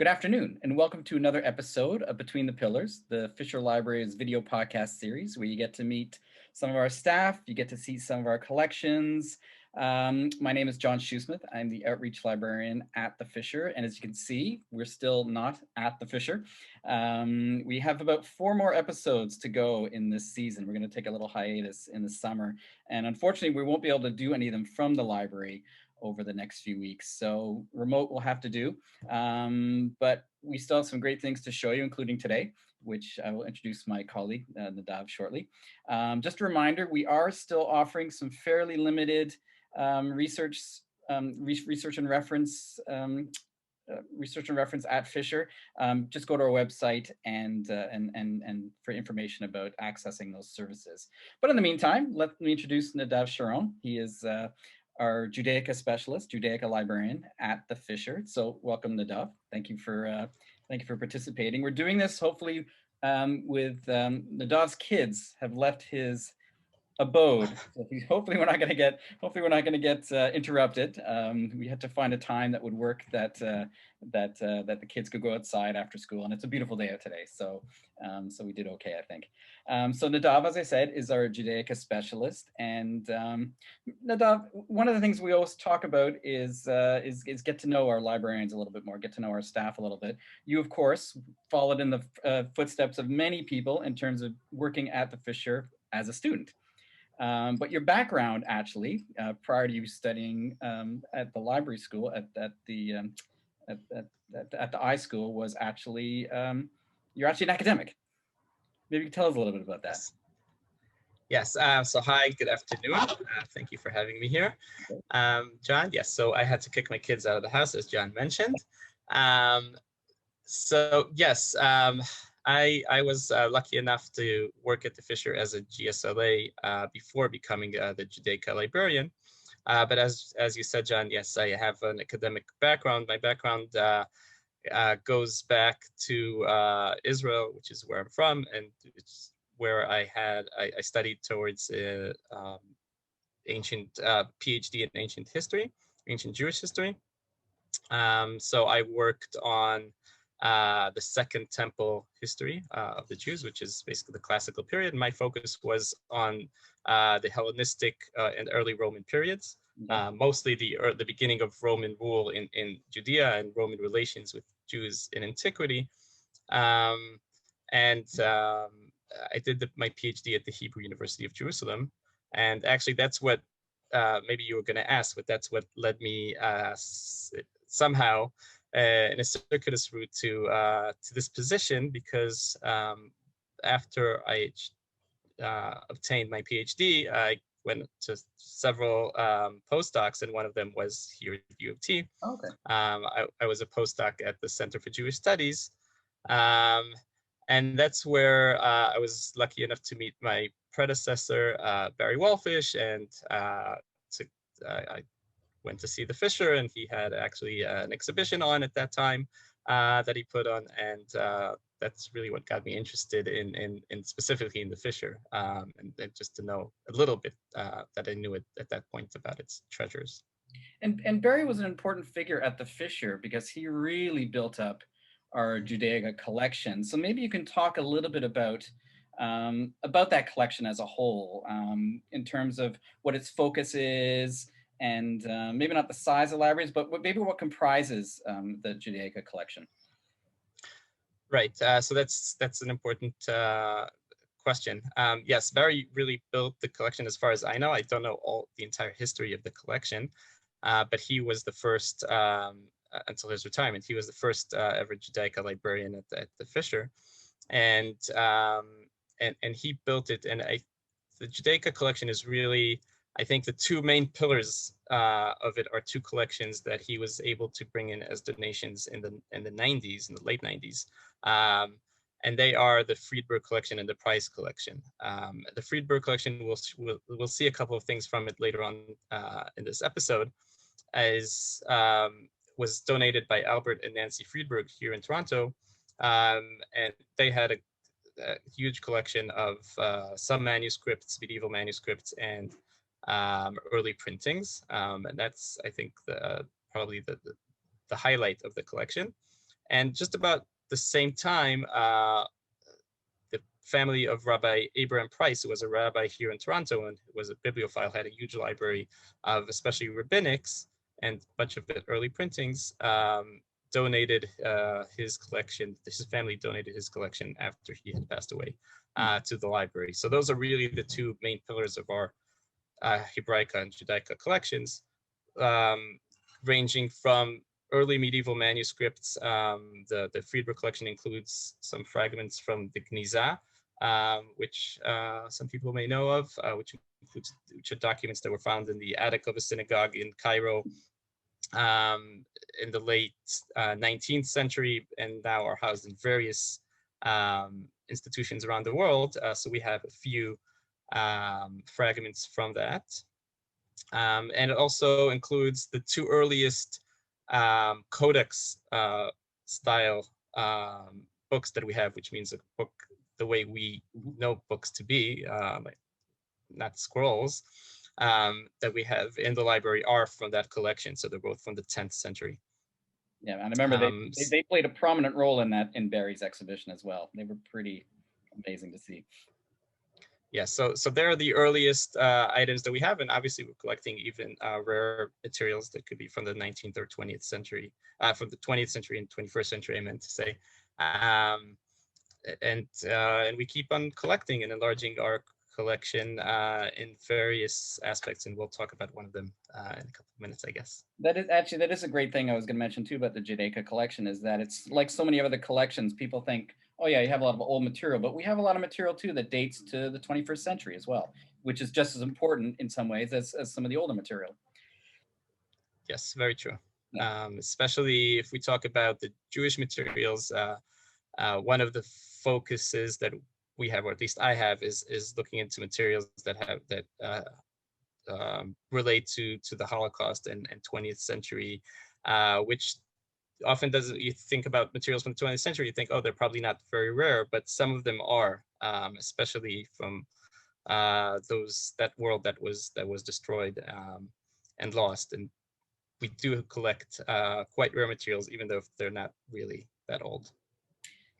Good afternoon, and welcome to another episode of Between the Pillars, the Fisher Library's video podcast series, where you get to meet some of our staff, you get to see some of our collections. My name is John Shoesmith. I'm the outreach librarian at the Fisher, and as you can see, we're still not at the Fisher. We have about 4 more episodes to go in this season. We're going to take a little hiatus in the summer, and unfortunately, we won't be able to do any of them from the library over the next few weeks. So remote will have to do, but we still have some great things to show you, including today, which I will introduce my colleague, Nadav, shortly. Just a reminder, we are still offering some fairly limited research and reference at Fisher. Just go to our website and for information about accessing those services. But in the meantime, let me introduce Nadav Sharon. He is our Judaica specialist, Judaica librarian at the Fisher. So welcome, Nadav. Thank you for participating. We're doing this hopefully with Nadav's kids have left his abode. So hopefully we're not going to get interrupted. We had to find a time that would work that the kids could go outside after school, and it's a beautiful day out today. So we did okay, I think. So Nadav, as I said, is our Judaica specialist, and Nadav, one of the things we always talk about is get to know our librarians a little bit more, get to know our staff a little bit. You, of course, followed in the footsteps of many people in terms of working at the Fisher as a student. But your background, actually, prior to you studying at the library school at the I school, was actually you're actually an academic. Maybe you can tell us a little bit about that. Yes. So hi, good afternoon. Thank you for having me here, John. Yes. So I had to kick my kids out of the house, as John mentioned. So yes. I was lucky enough to work at the Fisher as a GSLA before becoming the Judaica librarian. But as you said, John, yes, I have an academic background. My background goes back to Israel, which is where I'm from, and it's where I studied towards ancient PhD in ancient history, ancient Jewish history. So I worked on the Second Temple history of the Jews, which is basically the classical period. My focus was on the Hellenistic and early Roman periods, mostly the beginning of Roman rule in Judea and Roman relations with Jews in antiquity. I did my PhD at the Hebrew University of Jerusalem. And actually, that's what maybe you were going to ask, but that's what led me somehow in a circuitous route to this position, because after I obtained my PhD, I went to several postdocs, and one of them was here at U of T. Okay. I was a postdoc at the Center for Jewish Studies, and that's where I was lucky enough to meet my predecessor, Barry Wallfish, and I went to see the Fisher, and he had actually an exhibition on at that time that he put on, and that's really what got me interested in specifically in the Fisher, and just to know a little bit that I knew at that point about its treasures. And Barry was an important figure at the Fisher because he really built up our Judaica collection. So maybe you can talk a little bit about that collection as a whole, in terms of what its focus is, and maybe not the size of libraries, but maybe what comprises the Judaica collection. Right. So that's an important question. Yes, Barry really built the collection as far as I know. I don't know the entire history of the collection, but he was the first, until his retirement, he was the first ever Judaica librarian at the Fisher. And he built it. And the Judaica collection is really, I think the two main pillars of it are two collections that he was able to bring in as donations in the 90s, in the late 90s. And they are the Friedrich Collection and the Price Collection. The Friedrich Collection, we'll see a couple of things from it later on in this episode, was donated by Albert and Nancy Friedrich here in Toronto. And they had a huge collection of some manuscripts, medieval manuscripts, and early printings. And that's, I think, probably the highlight of the collection. And just about the same time, the family of Rabbi Abraham Price, who was a rabbi here in Toronto and was a bibliophile, had a huge library of especially rabbinics and a bunch of early printings, donated his collection. His family donated his collection after he had passed away to the library. So those are really the two main pillars of our Hebraica and Judaica collections, ranging from early medieval manuscripts. The Friedrich Collection includes some fragments from the Gniza, which some people may know of, which are documents that were found in the attic of a synagogue in Cairo in the late 19th century, and now are housed in various institutions around the world. So we have a few fragments from that. And it also includes the two earliest codex style books that we have, which means a book the way we know books to be, not scrolls, that we have in the library are from that collection. So they're both from the 10th century. Yeah, and I remember they played a prominent role in Barry's exhibition as well. They were pretty amazing to see. Yeah, so they're the earliest items that we have, and obviously we're collecting even rare materials that could be from the 19th or 20th century, from the 20th century and 21st century, I meant to say. And we keep on collecting and enlarging our collection in various aspects, and we'll talk about one of them in a couple of minutes, I guess. That is a great thing I was going to mention too about the Judaica collection, is that it's like so many other collections. People think, oh yeah, you have a lot of old material, but we have a lot of material too that dates to the 21st century as well, which is just as important in some ways as some of the older material. Yes, very true. Yeah. Especially if we talk about the Jewish materials, one of the focuses that we have, or at least I have, is looking into materials that relate to the Holocaust and 20th century, which often doesn't. You think about materials from the 20th century, you think, oh, they're probably not very rare, but some of them are, especially from that world that was destroyed and lost. And we do collect quite rare materials, even though they're not really that old.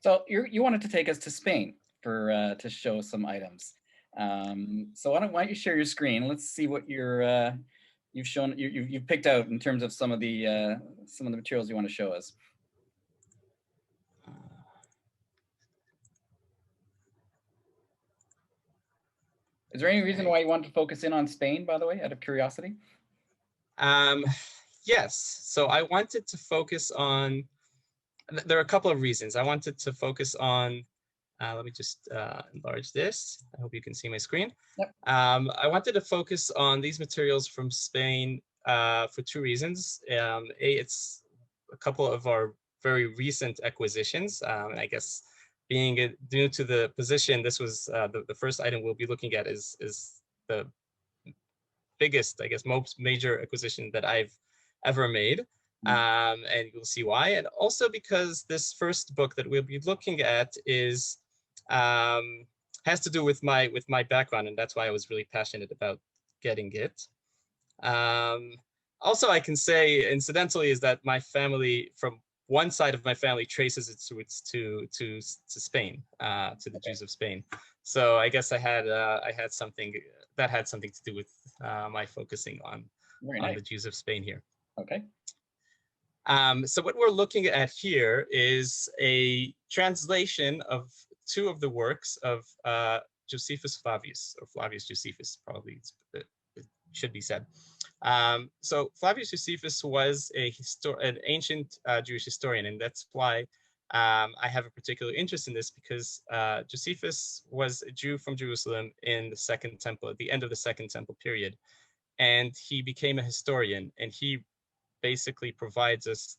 So you wanted to take us to Spain to show some items. So why don't you share your screen? Let's see what you've shown. You've picked out in terms of some of the materials you want to show us. Is there any reason why you want to focus in on Spain, by the way, out of curiosity? Yes. So I wanted to focus on. There are a couple of reasons. I wanted to focus on. Let me just enlarge this. I hope you can see my screen. Yep. I wanted to focus on these materials from Spain for two reasons. It's a couple of our very recent acquisitions. I guess being due to the position, this was the first item we'll be looking at is the biggest, I guess, most major acquisition that I've ever made. And you'll see why. And also because this first book that we'll be looking at is has to do with my background, and that's why I was really passionate about getting it. Also, I can say incidentally is that my family, from one side of my family, traces its roots to Spain, to the Jews of Spain. So I guess I had something that had something to do with my focusing on the Jews of Spain here. Okay. So what we're looking at here is a translation of two of the works of Josephus Flavius, or Flavius Josephus, probably it should be said. So Flavius Josephus was an ancient Jewish historian, and that's why I have a particular interest in this, because Josephus was a Jew from Jerusalem in the Second Temple, at the end of the Second Temple period, and he became a historian, and he basically provides us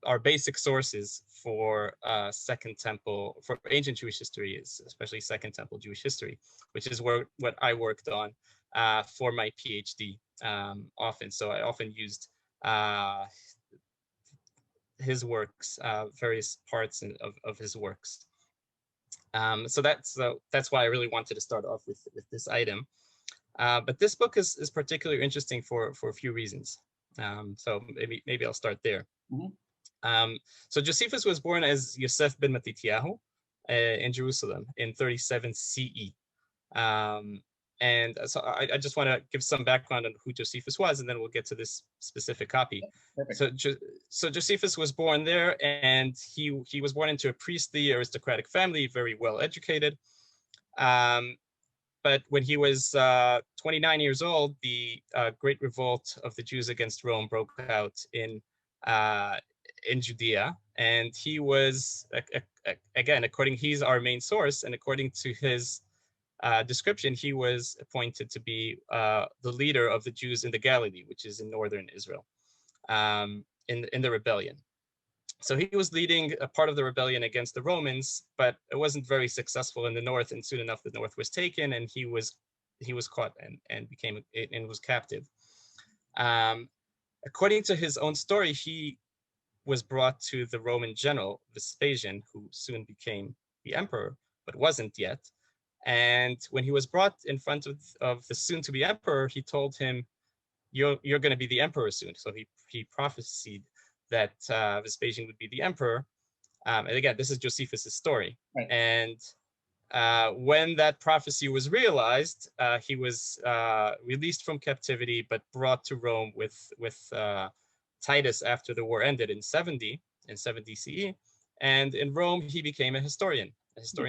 our basic sources for Second Temple, for ancient Jewish history, especially Second Temple Jewish history, which is what I worked on for my PhD often. So I often used his works, various parts of his works. So that's why I really wanted to start off with this item. But this book is particularly interesting for a few reasons. So maybe I'll start there. Mm-hmm. So Josephus was born as Yosef ben Matityahu in Jerusalem in 37 CE. And so I just want to give some background on who Josephus was, and then we'll get to this specific copy. Perfect. So Josephus was born there, and he was born into a priestly aristocratic family, very well educated. But when he was 29 years old, the Great Revolt of the Jews against Rome broke out in Judea, and he was, again, he's our main source, and according to his description, he was appointed to be the leader of the Jews in the Galilee, which is in northern Israel, in the rebellion. So he was leading a part of the rebellion against the Romans, but it wasn't very successful in the north, and soon enough the north was taken, and he was caught and was captive. According to his own story, he was brought to the Roman general Vespasian, who soon became the emperor, but wasn't yet. And when he was brought in front of the soon-to-be emperor, he told him, "You're going to be the emperor soon." So he prophesied that Vespasian would be the emperor. And again, this is Josephus' story. Right. And when that prophecy was realized, he was released from captivity, but brought to Rome with Titus after the war ended in 70 CE. And in Rome, he became a historian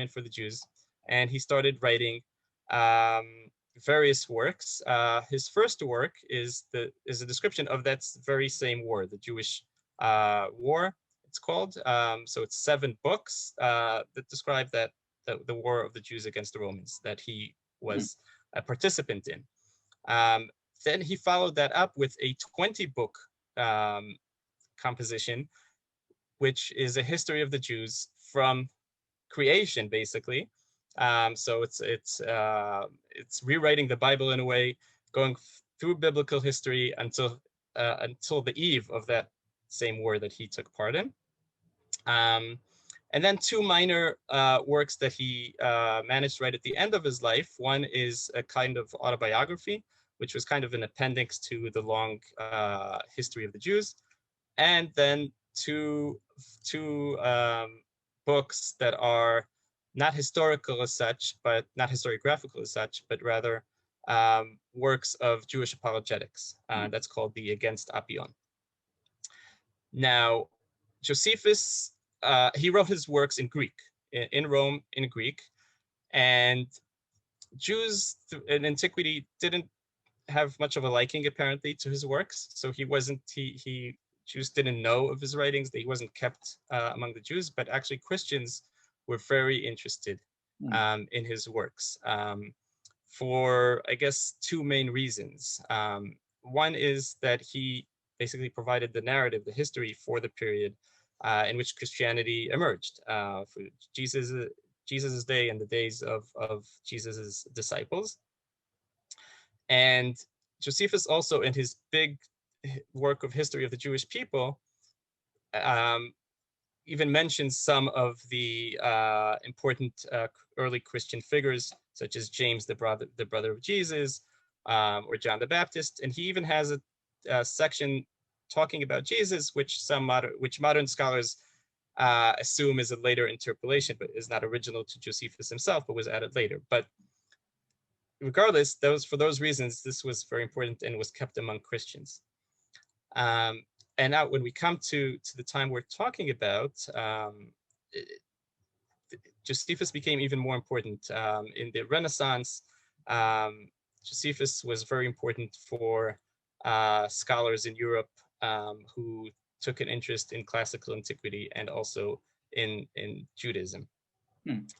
for the Jews. And he started writing various works. His first work is a description of that very same war, the Jewish War, it's called. So it's 7 books that describe the war of the Jews against the Romans that he was a participant in. Then he followed that up with a 20-book composition, which is a history of the Jews from creation, basically. So it's rewriting the Bible in a way, going through biblical history until the eve of that same war that he took part in. And then 2 minor works that he managed right at the end of his life. One is a kind of autobiography, which was kind of an appendix to the long history of the Jews. And then two books that are not historical as such, but not historiographical as such, but rather works of Jewish apologetics. That's called the Against Apion. Now, Josephus, he wrote his works in Greek, in Rome in Greek, and Jews in antiquity didn't have much of a liking apparently to his works. So Jews didn't know of his writings. He wasn't kept among the Jews, but actually Christians were very interested in his works for, I guess, 2 main reasons. One is that he basically provided the narrative, the history for the period in which Christianity emerged, for Jesus's day and the days of Jesus's disciples. And Josephus also, in his big work of history of the Jewish people, even mentions some of the important early Christian figures, such as James, the brother of Jesus, or John the Baptist. And he even has a section talking about Jesus, which modern scholars assume is a later interpolation, but is not original to Josephus himself, but was added later. But regardless, for those reasons, this was very important and was kept among Christians. And now when we come to the time we're talking about, Josephus became even more important. In the Renaissance, Josephus was very important for scholars in Europe who took an interest in classical antiquity and also in Judaism.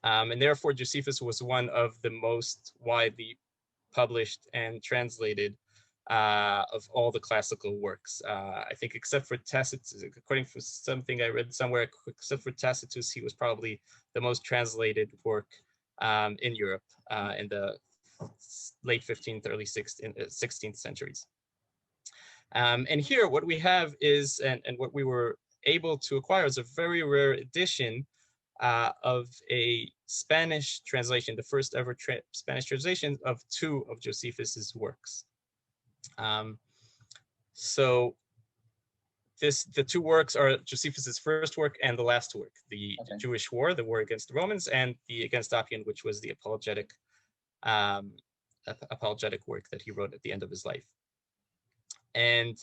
And therefore, Josephus was one of the most widely published and translated of all the classical works. I think except for Tacitus, according to something I read somewhere, except for Tacitus, he was probably the most translated work in Europe in the late 15th, early 16th centuries. And here what we have is, and what we were able to acquire is a very rare edition of a Spanish translation, the first ever Spanish translation of 2 of Josephus's works. So the two works are Josephus's first work and the last work, the Okay. Jewish War, the war against the Romans, and the Against Oppian, which was the apologetic work that he wrote at the end of his life. And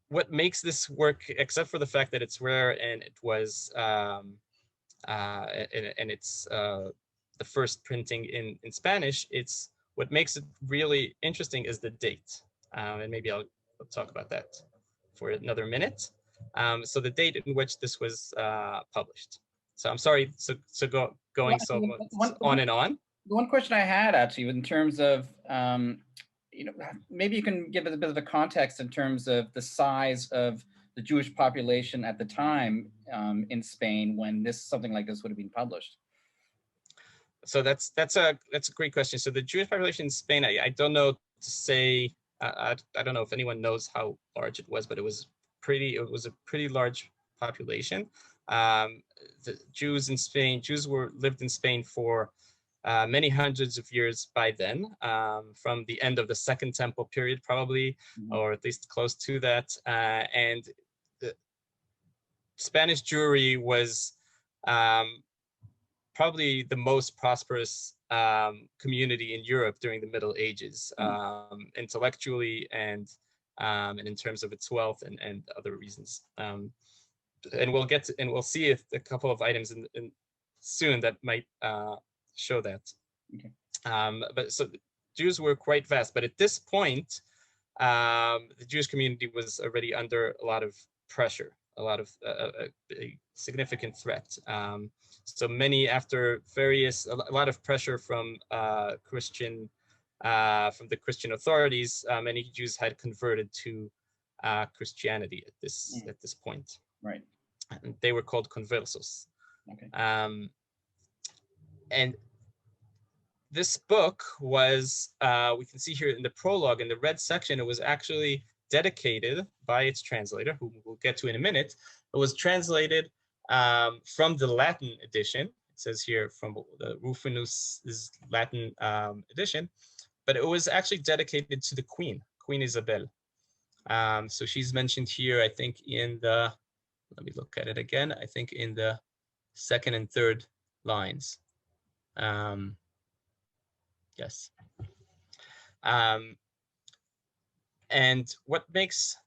what makes this work, except for the fact that it's rare and it was and it's the first printing in Spanish, it's what makes it really interesting is the date, and maybe I'll talk about that for another minute. So the date in which this was published. So I'm sorry, going so on and on. The one question I had actually, in terms of, maybe you can give us a bit of a context in terms of the size of the Jewish population at the time in Spain when something like this would have been published. So that's a great question. So the Jewish population in Spain, I don't know to say. I don't know if anyone knows how large it was, but it was a pretty large population. The Jews in Spain, lived in Spain for many hundreds of years by then, from the end of the Second Temple period, probably, or at least close to that. And the Spanish Jewry was probably the most prosperous community in Europe during the Middle Ages, intellectually and in terms of its wealth and other reasons. And we'll see a couple of items in soon that might show that. Okay. But so the Jews were quite vast, but at this point, the Jewish community was already under a lot of pressure, a lot of a significant threat. So many, after a lot of pressure from the Christian authorities, many Jews had converted to Christianity at this point. Right. And they were called conversos. Okay. And this book was, we can see here in the prologue, in the red section, it was actually dedicated by its translator, who we'll get to in a minute. It was translated from the Latin edition. It says here from the Rufinus's Latin edition, but it was actually dedicated to the Queen Isabel. So she's mentioned here, I think let me look at it again. I think in the second and third lines. Yes. And what makes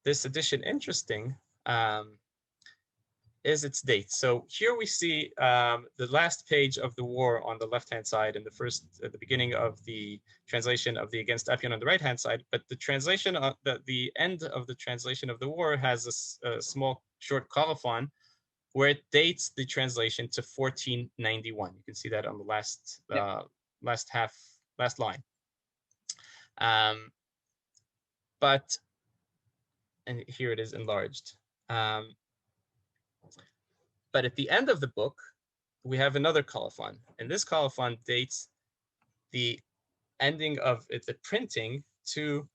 this edition interesting is its date. So here we see the last page of the war on the left-hand side, and the beginning of the translation of the Against Oppian on the right-hand side. But the translation, the end of the translation of the war has a small short colophon where it dates the translation to 1491. You can see that on the last line. And here it is enlarged. But at the end of the book, we have another colophon, and this colophon dates the ending of the printing to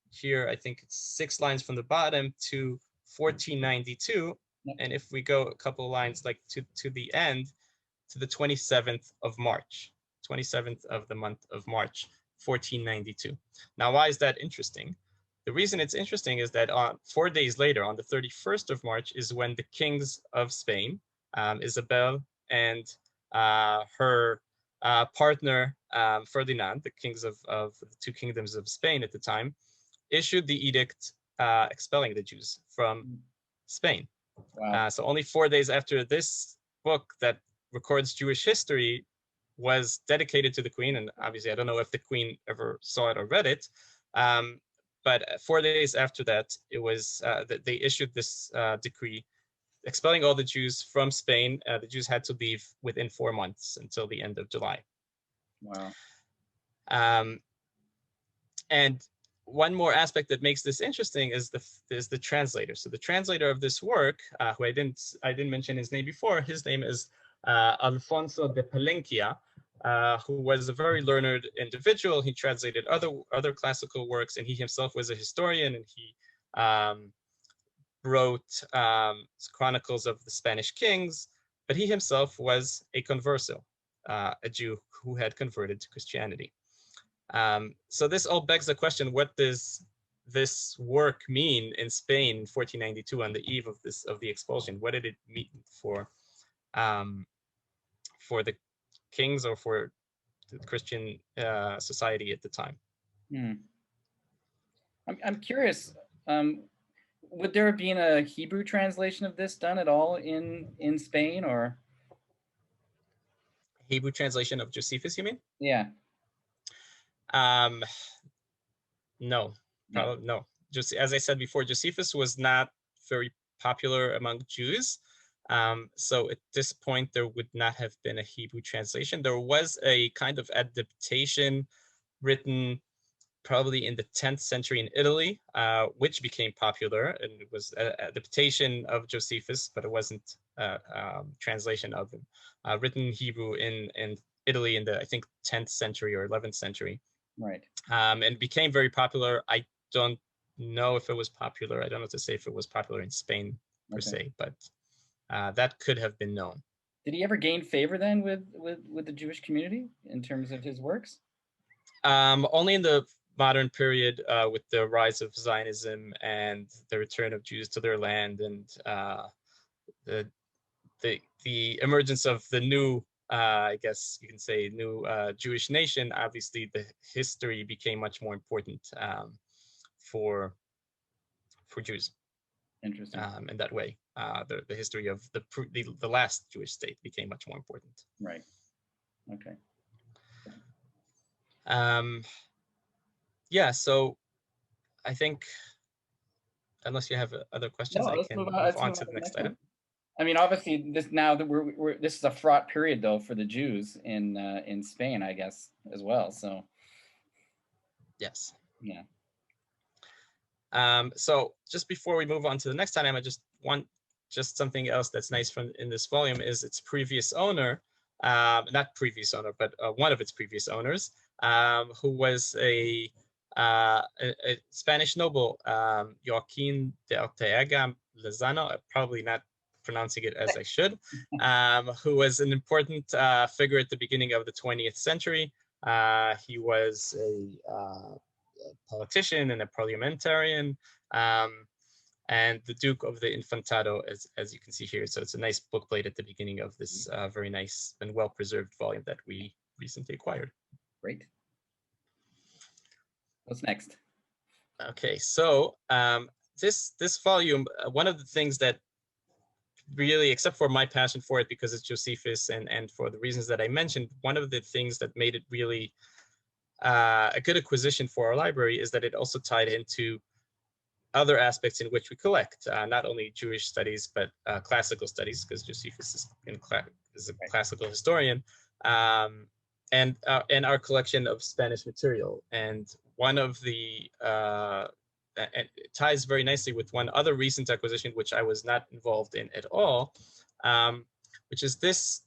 here, I think it's 6 lines from the bottom to 1492. And if we go a couple of lines like to the end, to the 27th of March, 27th of the month of March, 1492. Now, why is that interesting? The reason it's interesting is that 4 days later, on the 31st of March, is when the kings of Spain, Isabel and her partner Ferdinand, the kings of the 2 kingdoms of Spain at the time, issued the edict expelling the Jews from Spain. Wow. So only 4 days after this book that records Jewish history was dedicated to the Queen, and obviously I don't know if the Queen ever saw it or read it, but 4 days after that, it was they issued this decree expelling all the Jews from Spain. The Jews had to leave within 4 months until the end of July. Wow. And one more aspect that makes this interesting is the translator. So the translator of this work, who I didn't mention his name before, his name is Alfonso de Palenquia, who was a very learned individual. He translated other classical works, and he himself was a historian, and he wrote chronicles of the Spanish kings, but he himself was a converso, a Jew who had converted to Christianity. So this all begs the question, what does this work mean in Spain in 1492 on the eve of the expulsion? What did it mean for the kings or for the Christian society at the time? I'm curious. Would there have been a Hebrew translation of this done at all in Spain, or Hebrew translation of Josephus, you mean? Yeah. No, probably no. Just as I said before, Josephus was not very popular among Jews. So at this point, there would not have been a Hebrew translation. There was a kind of adaptation written probably in the 10th century in Italy, which became popular, and it was an adaptation of Josephus, but it wasn't a translation of him. Written Hebrew in Italy in the, I think, 10th century or 11th century. Right. And became very popular. I don't know if it was popular. I don't know to say if it was popular in Spain per se, but that could have been known. Did he ever gain favor then with the Jewish community in terms of his works? Only in the modern period, with the rise of Zionism and the return of Jews to their land, and the emergence of the new, I guess you can say, new Jewish nation. Obviously, the history became much more important for Jews. Interesting. In that way, the history of the last Jewish state became much more important. Right. Okay. Yeah. So I think, unless you have other questions, I can move on to the next item. I mean, obviously, this now that this is a fraught period though for the Jews in Spain, I guess, as well. So. Yes. Yeah. So just before we move on to the next item, I just want something else that's nice from in this volume is its previous owner, not previous owner, but one of its previous owners, who was a Spanish noble, Joaquin de Ortega Lozano, probably not pronouncing it as I should, who was an important figure at the beginning of the 20th century. He was a politician and a parliamentarian, and the Duke of the Infantado, as you can see here. So it's a nice bookplate at the beginning of this very nice and well-preserved volume that we recently acquired. Great. What's next? Okay, so this volume, one of the things that really, except for my passion for it because it's Josephus and for the reasons that I mentioned, one of the things that made it really a good acquisition for our library is that it also tied into other aspects in which we collect, not only Jewish studies, but classical studies, because Josephus is a classical historian, and our collection of Spanish material. And one of the, it ties very nicely with one other recent acquisition, which I was not involved in at all, which is this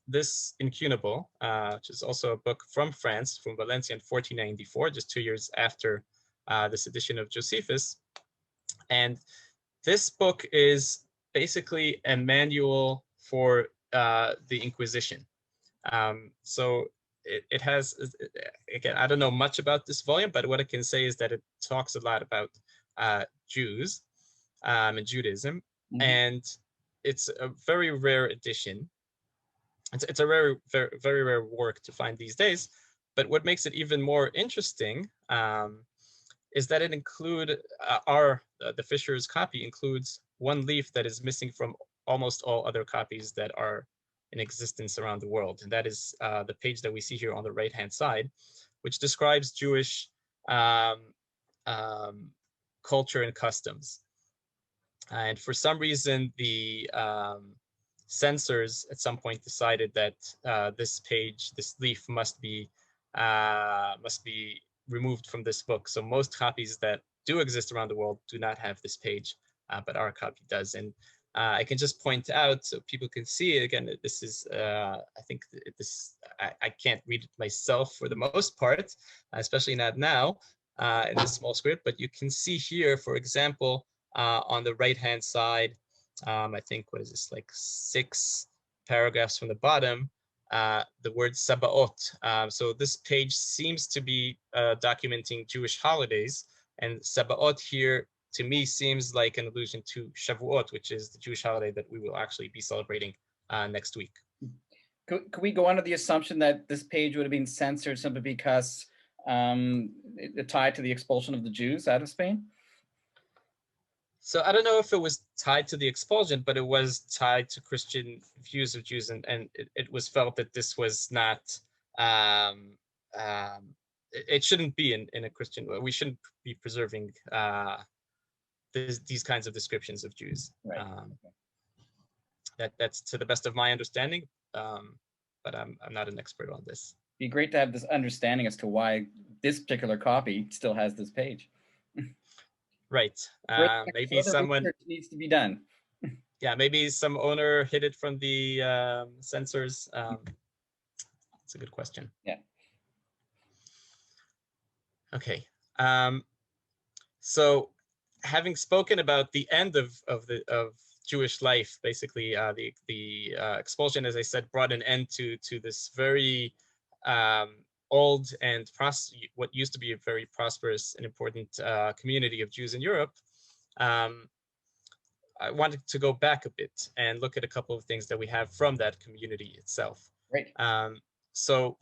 Incunable, which is also a book from France, from Valencia in 1494, just 2 years after this edition of Josephus. And this book is basically a manual for the Inquisition. So it has, again, I don't know much about this volume, but what I can say is that it talks a lot about Jews and Judaism, and it's a very rare edition. It's a very rare work to find these days. But what makes it even more interesting is that it include the Fisher's copy includes one leaf that is missing from almost all other copies that are in existence around the world, and that is the page that we see here on the right-hand side, which describes Jewish culture and customs. And for some reason, the censors at some point decided that this leaf must be removed from this book. So most copies that do exist around the world do not have this page, but our copy does. And I can just point out so people can see it again. This is, I think this, I can't read it myself for the most part, especially not now in this small script, but you can see here, for example, on the right-hand side, I think, what is this, like 6 paragraphs from the bottom, the word Sabaot. So this page seems to be documenting Jewish holidays, And Sabaot here, to me, seems like an allusion to Shavuot, which is the Jewish holiday that we will actually be celebrating next week. Could we go under the assumption that this page would have been censored simply because it tied to the expulsion of the Jews out of Spain? So I don't know if it was tied to the expulsion, but it was tied to Christian views of Jews, and it was felt that this was not, it shouldn't be in a Christian way. We shouldn't be preserving these kinds of descriptions of Jews. Right. That's to the best of my understanding, but I'm not an expert on this. It'd be great to have this understanding as to why this particular copy still has this page. Right. Maybe someone needs to be done. Yeah, maybe some owner hid it from the censors. That's a good question. Yeah. Okay. So, having spoken about the end of Jewish life, basically, the expulsion, as I said, brought an end to this very old and what used to be a very prosperous and important community of Jews in Europe. I wanted to go back a bit and look at a couple of things that we have from that community itself. Right. So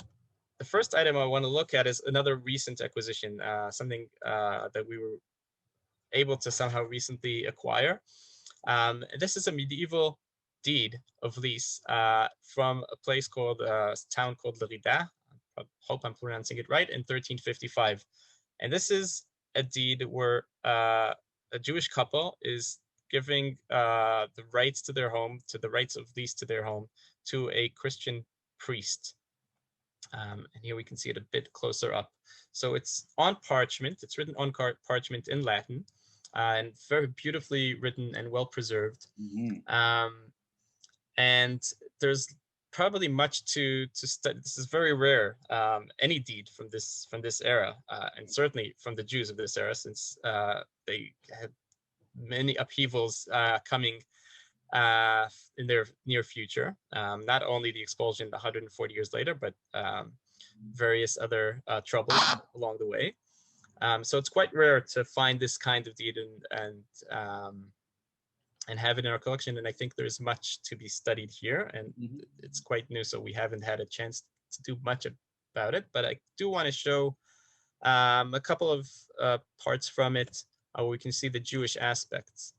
the first item I want to look at is another recent acquisition, something that we were able to somehow recently acquire. This is a medieval deed of lease from a place called a town called Lerida. I hope I'm pronouncing it right, in 1355. And this is a deed where a Jewish couple is giving the rights to their home, to the rights of lease to their home, to a Christian priest. And here we can see it a bit closer up. So it's on parchment. It's written on parchment in Latin, and very beautifully written and well preserved. Mm-hmm. And there's probably much to study. This is very rare, any deed from this era, and certainly from the Jews of this era, since they had many upheavals coming in their near future. Not only the expulsion 140 years later, but various other troubles along the way. So it's quite rare to find this kind of deed and have it in our collection. And I think there's much to be studied here, and it's quite new, so we haven't had a chance to do much about it. But I do want to show a couple of parts from it where we can see the Jewish aspects.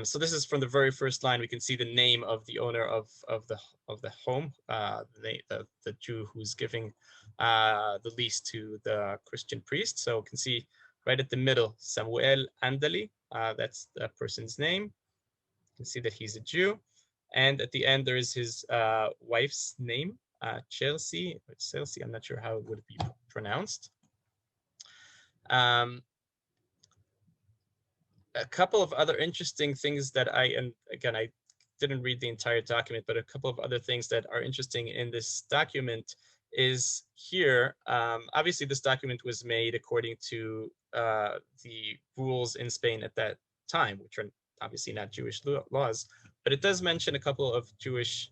So this is from the very first line. We can see the name of the owner of the home, the Jew who's giving the lease to the Christian priest. So we can see right at the middle, Samuel Andali. That's the person's name. You can see that he's a Jew. And at the end, there is his wife's name, Chelsea. I'm not sure how it would be pronounced. A couple of other interesting things that and again, I didn't read the entire document, but a couple of other things that are interesting in this document is here. Obviously, this document was made according to the rules in Spain at that time, which are obviously not Jewish laws, but it does mention a couple of Jewish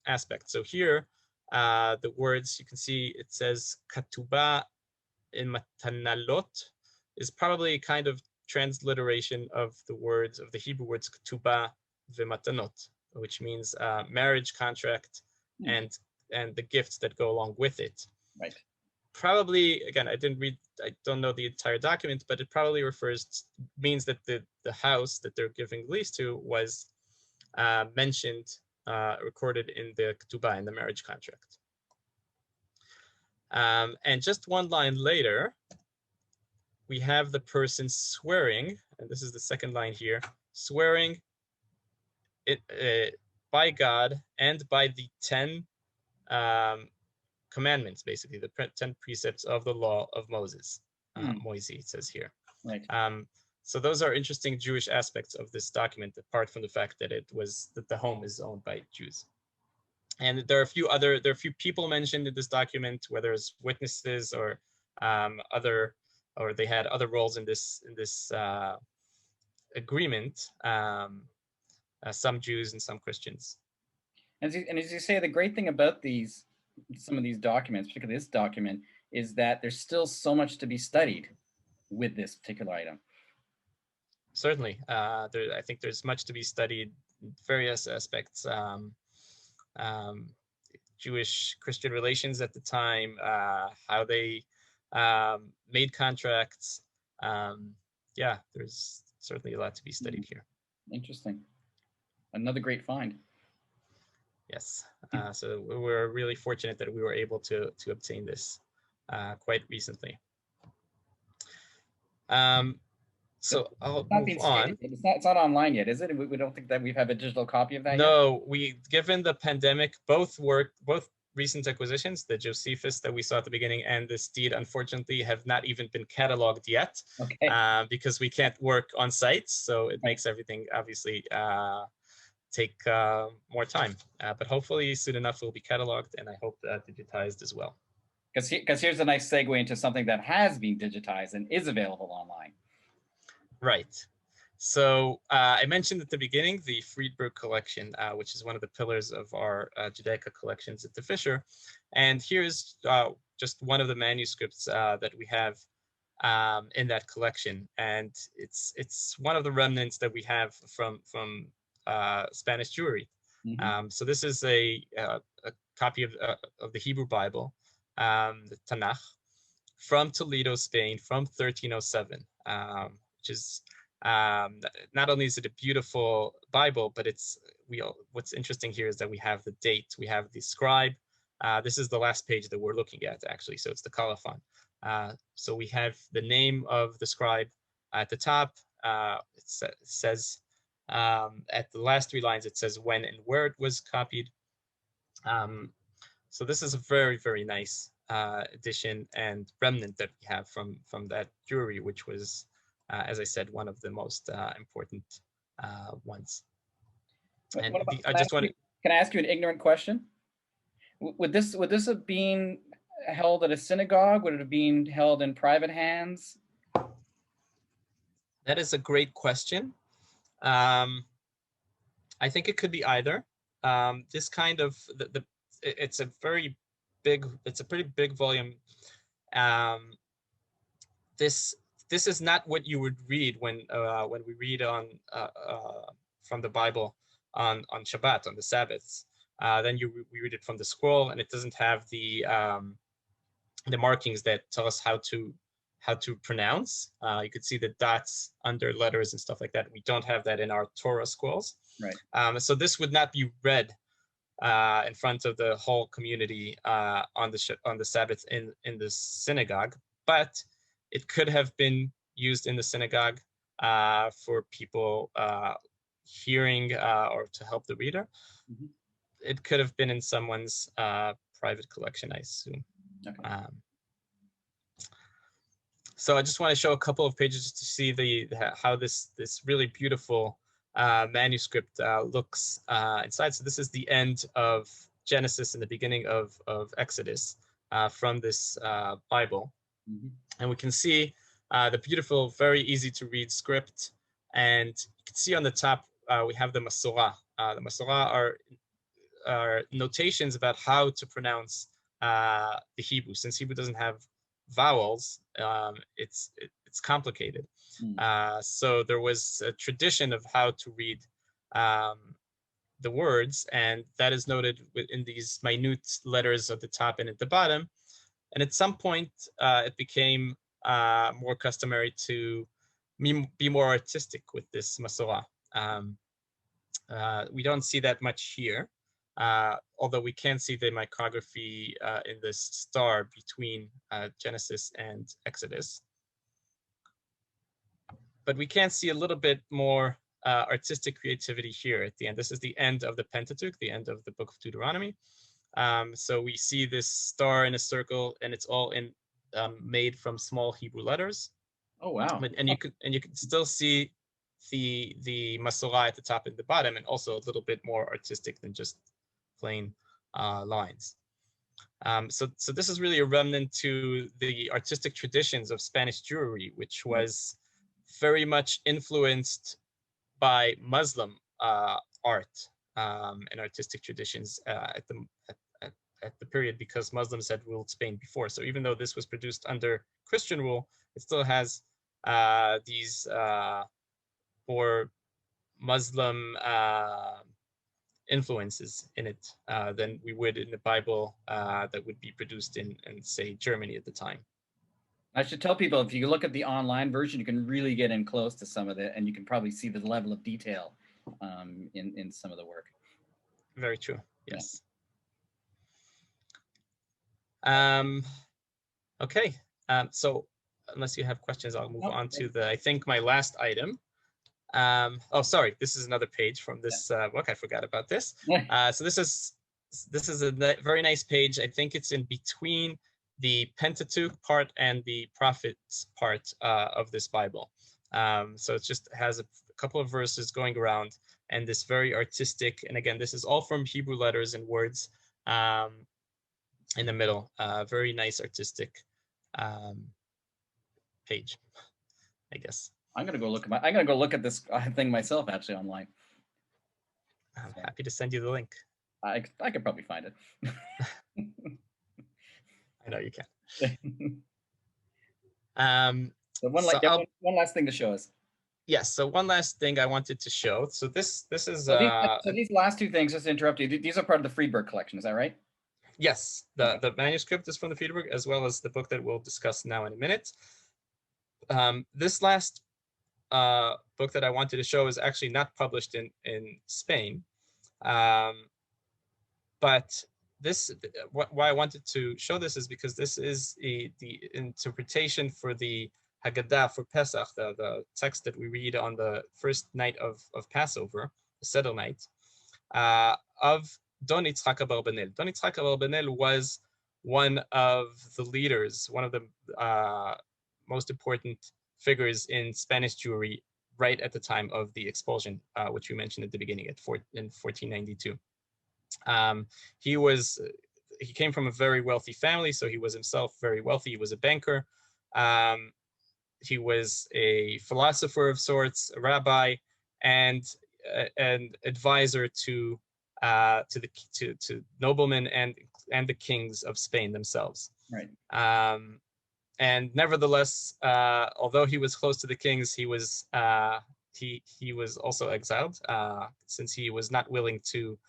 aspects. So here, the words, you can see it says Katuba in Matanalot is probably kind of transliteration of the Hebrew words Ketubah v'matanot, which means marriage contract and the gifts that go along with it. Right. Probably, again, I don't know the entire document, but it probably means that the house that they're giving lease to was mentioned, recorded in the Ketubah, in the marriage contract. And just one line later, we have the person swearing, and this is the second line here, swearing by God and by the 10 commandments, basically, the 10 precepts of the law of Moses. Moise, it says here. Right. So those are interesting Jewish aspects of this document, apart from the fact that that the home is owned by Jews. And there are a few people mentioned in this document, whether it's witnesses or or they had other roles in this agreement, some Jews and some Christians. And as you say, the great thing about some of these documents, particularly this document, is that there's still so much to be studied. with this particular item? Certainly. I think there's much to be studied, various aspects, Jewish-Christian relations at the time, how they made contracts. Yeah, there's certainly a lot to be studied here. Interesting. Another great find. Yes. So we're really fortunate that we were able to obtain this quite recently. So I'll move on. It's not online yet, is it? We don't think that we have a digital copy of that yet? No, given the pandemic, both recent acquisitions, the Josephus that we saw at the beginning and this deed, unfortunately, have not even been cataloged yet. Okay. Because we can't work on site. So it makes everything obviously take more time. But hopefully soon enough it will be cataloged, and I hope digitized as well. Because here's a nice segue into something that has been digitized and is available online. Right. So I mentioned at the beginning the Friedrich Collection, which is one of the pillars of our Junica collections at the Fisher. And here's just one of the manuscripts that we have in that collection. And it's one of the remnants that we have from Spanish Jewry. Mm-hmm. So this is a copy of the Hebrew Bible, the Tanakh, from Toledo, Spain, from 1307, which is not only is it a beautiful Bible, but what's interesting here is that we have the date, we have the scribe. This is the last page that we're looking at, actually, so it's the colophon. So we have the name of the scribe at the top. It says at the last 3 lines, it says when and where it was copied. So this is a very, very nice edition and remnant that we have from that Jewry, which was, as I said, one of the most important ones. And can I ask you an ignorant question? Would this have been held at a synagogue? Would it have been held in private hands? That is a great question. I think it could be either. This kind of it's a pretty big volume. This is not what you would read when we read on from the Bible on Shabbat, on the Sabbaths. Then we read it from the scroll, and it doesn't have the markings that tell us how to pronounce. You could see the dots under letters and stuff like that. We don't have that in our Torah scrolls. Right. So this would not be read in front of the whole community on the Sabbath in the synagogue, but it could have been used in the synagogue for people hearing or to help the reader. Mm-hmm. It could have been in someone's private collection, I assume. Okay. So I just want to show a couple of pages to see how this really beautiful manuscript looks inside. So this is the end of Genesis and the beginning of Exodus from this Bible. Mm-hmm. And we can see the beautiful, very easy to read script. And you can see on the top, we have the Masorah. The Masorah are notations about how to pronounce the Hebrew. Since Hebrew doesn't have vowels, it's complicated. So there was a tradition of how to read the words, and that is noted in these minute letters at the top and at the bottom. And at some point, it became more customary to be more artistic with this Masorah. We don't see that much here, although we can see the micrography in this star between Genesis and Exodus. But we can see a little bit more artistic creativity here at the end. This is the end of the Pentateuch, the end of the book of Deuteronomy. So we see this star in a circle, and it's all made from small Hebrew letters. Oh wow! And you can still see the Masorah at the top and the bottom, and also a little bit more artistic than just plain lines. So this is really a remnant to the artistic traditions of Spanish Jewry, which was very much influenced by Muslim art and artistic traditions at the period, because Muslims had ruled Spain before. So even though this was produced under Christian rule, it still has these more Muslim influences in it than we would in the Bible that would be produced in say, Germany at the time. I should tell people, if you look at the online version, you can really get in close to some of it, and you can probably see the level of detail in some of the work. Very true. Yes. Yeah. Okay. So unless you have questions, I'll move on to I think my last item. Oh, sorry. This is another page from this book. I forgot about this. So this is a very nice page. I think it's in between the Pentateuch part and the Prophets part of this Bible. So it just has a couple of verses going around, and this very artistic, and again, this is all from Hebrew letters and words in the middle. Very nice artistic page, I guess. I'm gonna go look at this thing myself, actually, online. I'm happy to send you the link. I could probably find it. I know you can. So one last thing to show us. Yes. So one last thing I wanted to show. So this is so these last two things, just to interrupt you, these are part of the Friedrich Collection. Is that right? Yes. The manuscript is from the Friedrich, as well as the book that we'll discuss now in a minute. This last book that I wanted to show is actually not published in Spain, but why I wanted to show this is because this is the interpretation for the Haggadah for Pesach, the text that we read on the first night of Passover, the Seder night, of Don Yitzchak Abarbanel. Don Yitzchak Abarbanel was one of the leaders, one of the most important figures in Spanish Jewry right at the time of the expulsion, which we mentioned at the beginning in 1492. He came from a very wealthy family, so he was himself very wealthy. He was a banker. He was a philosopher of sorts, a rabbi, and an advisor to noblemen and the kings of Spain themselves. Right. And nevertheless, although he was close to the kings, he was also exiled since he was not willing to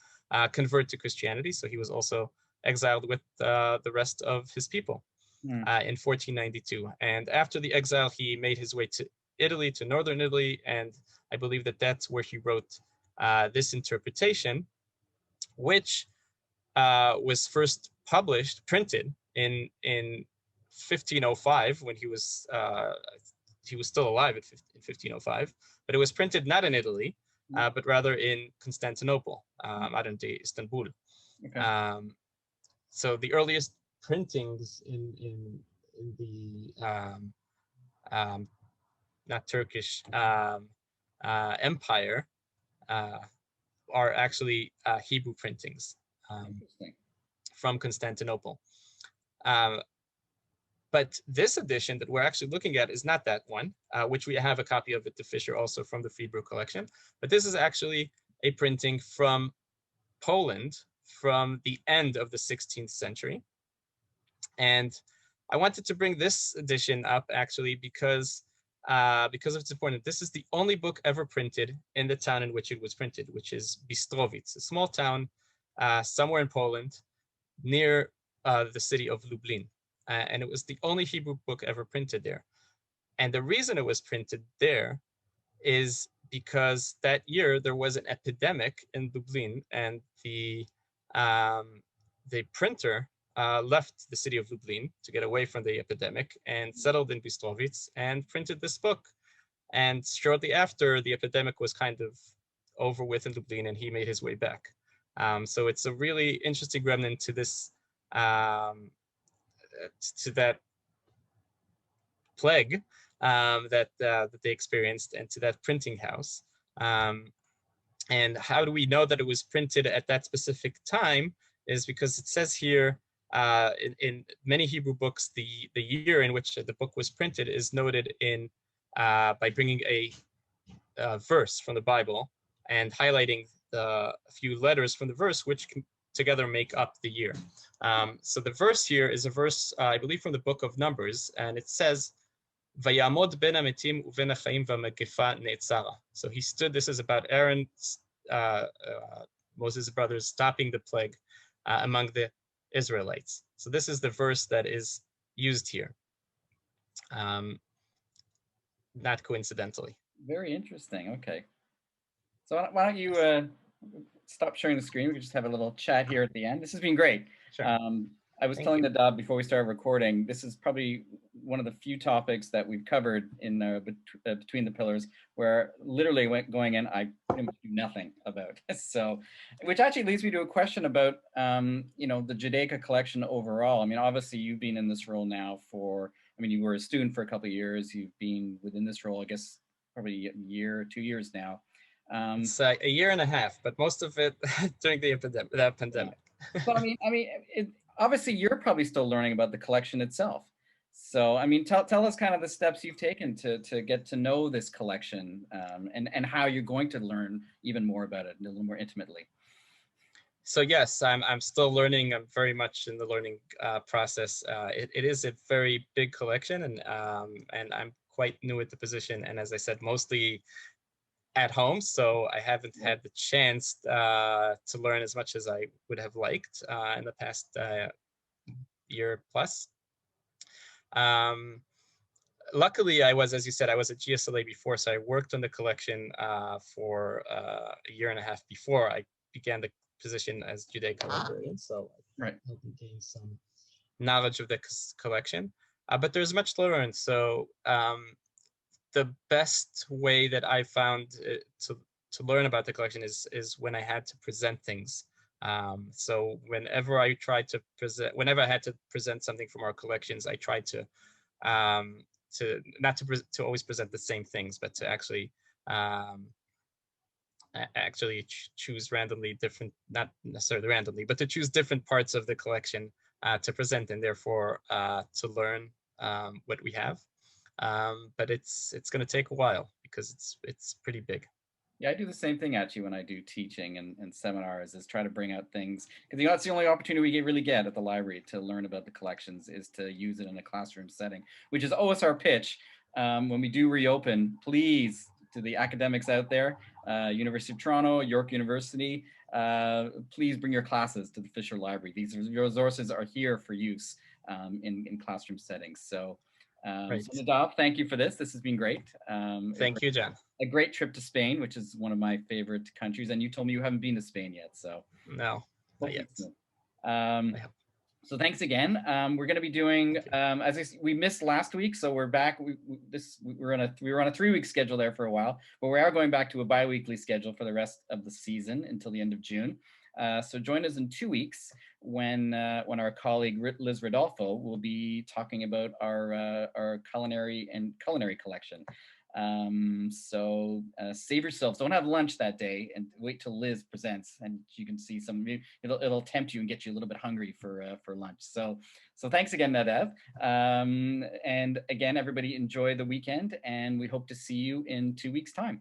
convert to Christianity. So he was also exiled with the rest of his people in 1492. And after the exile, he made his way to Italy, to northern Italy, and I believe that that's where he wrote this interpretation, which was first printed in 1505, when he was still alive in 1505, but it was printed not in Italy, but rather in Constantinople, modern day Istanbul. Okay. So the earliest printings in the not Turkish empire are actually Hebrew printings from Constantinople. But this edition that we're actually looking at is not that one, which we have a copy of at the Fisher also from the Friedrich Collection. But this is actually a printing from Poland from the end of the 16th century. And I wanted to bring this edition up actually because it's important. This is the only book ever printed in the town in which it was printed, which is Bystrowice, a small town somewhere in Poland near the city of Lublin. And it was the only Hebrew book ever printed there. And the reason it was printed there is because that year there was an epidemic in Lublin, and the printer left the city of Lublin to get away from the epidemic and settled in Bystrowice and printed this book. And shortly after, the epidemic was kind of over with in Lublin, and he made his way back. So it's a really interesting remnant to this to that plague that they experienced, and to that printing house. And how do we know that it was printed at that specific time is because it says here in many Hebrew books, the year in which the book was printed is noted in by bringing a verse from the Bible and highlighting a few letters from the verse, which together make up the year. So the verse here is a verse, I believe, from the book of Numbers, and it says, Vayamod ben hametim uven hachaim v'hamegefa ne'etzara. So he stood, this is about Aaron, Moses' brothers, stopping the plague among the Israelites. So this is the verse that is used here, not coincidentally. Very interesting. Okay. So why don't you stop sharing the screen? We can just have a little chat here at the end. This has been great. Sure. I was telling Nadav before we started recording, this is probably one of the few topics that we've covered in Between the Pillars where literally going in, I pretty much knew nothing about. So, which actually leads me to a question about, you know, the Judaica collection overall. I mean, obviously you've been in this role now for, I mean, you were a student for a couple of years. You've been within this role, I guess, probably a year, 2 years now. It's a year and a half, but most of it during the pandemic. Yeah. So obviously you're probably still learning about the collection itself. So I mean, tell us kind of the steps you've taken to get to know this collection, and how you're going to learn even more about it a little more intimately. So yes, I'm still learning. I'm very much in the learning process. It is a very big collection, and I'm quite new at the position. And as I said, mostly at home, so I haven't had the chance to learn as much as I would have liked in the past year plus. Luckily, as you said, I was at GSLA before, so I worked on the collection for a year and a half before I began the position as Judaica librarian. So I gained some knowledge of the collection, but there's much to learn. So the best way that I found to learn about the collection is when I had to present things. So whenever I had to present something from our collections, I tried to not to always present the same things, but to actually choose randomly different, not necessarily randomly, but to choose different parts of the collection to present, and therefore to learn what we have. But it's going to take a while because it's pretty big. Yeah, I do the same thing actually when I do teaching and seminars, is try to bring out things, because you know that's the only opportunity we really get at the library to learn about the collections, is to use it in a classroom setting, which is always our pitch. When we do reopen, please, to the academics out there, University of Toronto, York University, please bring your classes to the Fisher Library. These resources are here for use in classroom settings. So, Right. so Nadav, thank you for this. This has been great. Thank you, John. A great trip to Spain, which is one of my favorite countries. And you told me you haven't been to Spain yet, so no, not yet. So thanks again. We're going to be doing, we missed last week, so we're back. We were on a 3-week schedule there for a while, but we are going back to a bi-weekly schedule for the rest of the season until the end of June. So join us in 2 weeks when our colleague Liz Rodolfo will be talking about our culinary collection. So save yourselves. Don't have lunch that day and wait till Liz presents, and you can see it'll tempt you and get you a little bit hungry for lunch. So thanks again, Nadav. And again, everybody enjoy the weekend, and we hope to see you in 2 weeks' time.